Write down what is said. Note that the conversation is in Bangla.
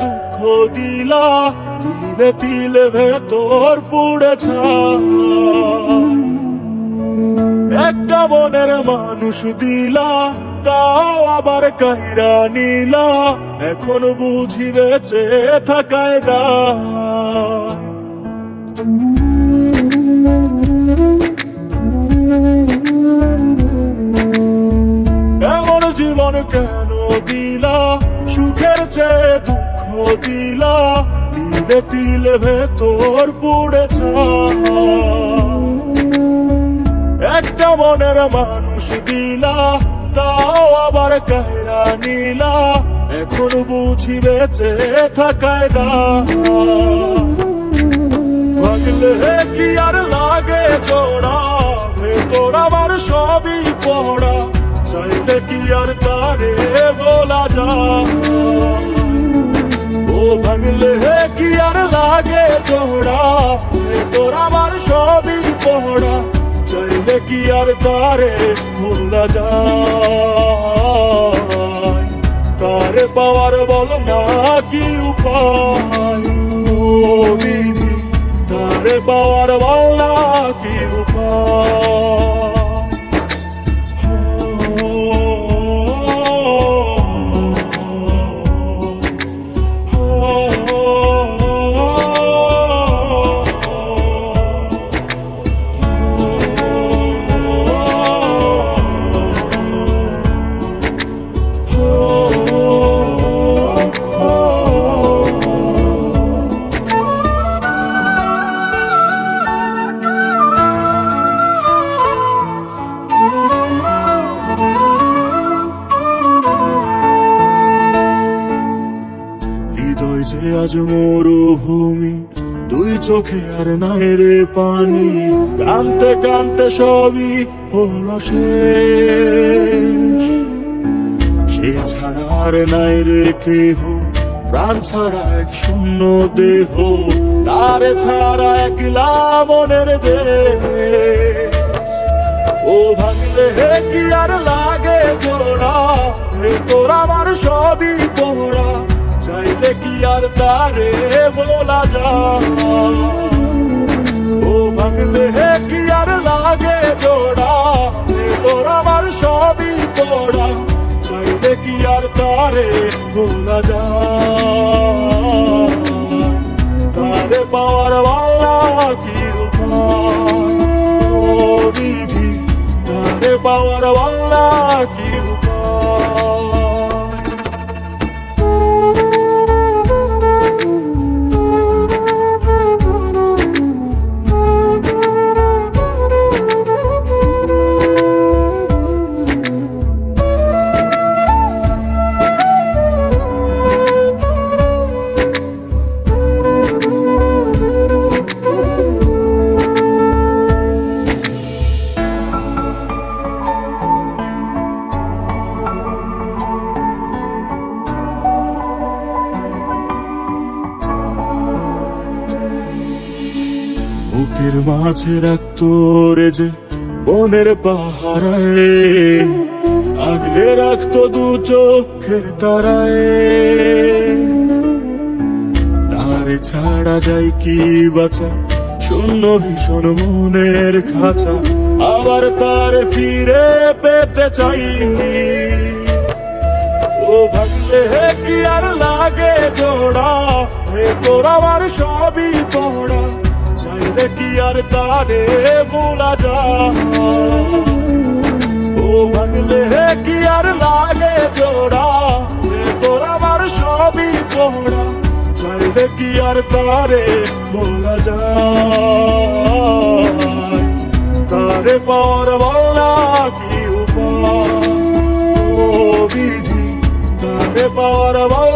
দুঃখ দিলা, তিলে তিলে ভেতর পুড়েছা। একটা মনের মানুষ দিলা, তাও আবার কাহিরা নিলা, এখন বুঝি বেঁচে থাকায় দায়। এমন জীবন কেন দিলা, সুখের চেয়ে দুঃখ দিলা, তিলে তিলে ভেতর পুড়েছা। একটা মনের মানুষ দিলা, তাও আবার কাহিরা নিলা, এখন বুঝি বেঁচে থাকায় দায়। ভাগলে কি আর লাগে জোড়া, ভেতর আমার সবই পড়া, চাইলে কি আর তারে বলা যায়। ও ভাগলে কি আর লাগে জোড়া, ভেতর আমার সবই পড়া, চাইলে কি আর তারে ভোলা যায়। তারে পাওয়ার বল না কি উপায়, ও বিধি তারে পাওয়ার বল না কি উপায়। যে আজ মরুভূমি, দুই চোখে আর নাই রে পানি, কানতে কানতে সবই হলো শেষ। সে ছাড়া আর নাই রে কেহ, প্রাণ ছাড়া এক শূন্য দেহ, তারে ছাড়া একলা মনের দেহ। ও ভাঙলে কি আর লাগে জোড়া, তোর আমার সবই পোড়া, চাইলে কি আর তারে বলা যায়। ও ভাঙলে কি আর লাগে জোড়া, তোর আমার সবই পোড়া, চাইলে কি আর তারে বলা যায়। তারে পাওয়ার বাংলা কি উপায়, ও বিধি তারে পাওয়ার বাংলা কি উপায়। বুকের মাঝে রাখতো রে যে মনের পাহারায়, আগলে রাখতো দু চোখের তারায়। তারে ছাড়া যায় কি বাঁচা, শূন্য ভীষণ মনের খাঁচা, আবার তারে ফিরে পেতে চাই। ও ভাবলে কি আর লাগে জোড়া, তোর আমার সবই পড়া, চাইলে কি আর তারে ভোলা যায়। ও ভাঙলে কি আর লাগে জোড়া, তোর আমার সবই পড়া, চাইলে কি আর তারে ভোলা যায়। তারে পাওয়ার বলা কি উপায়, ও বিধি তারে পাওয়ার বলা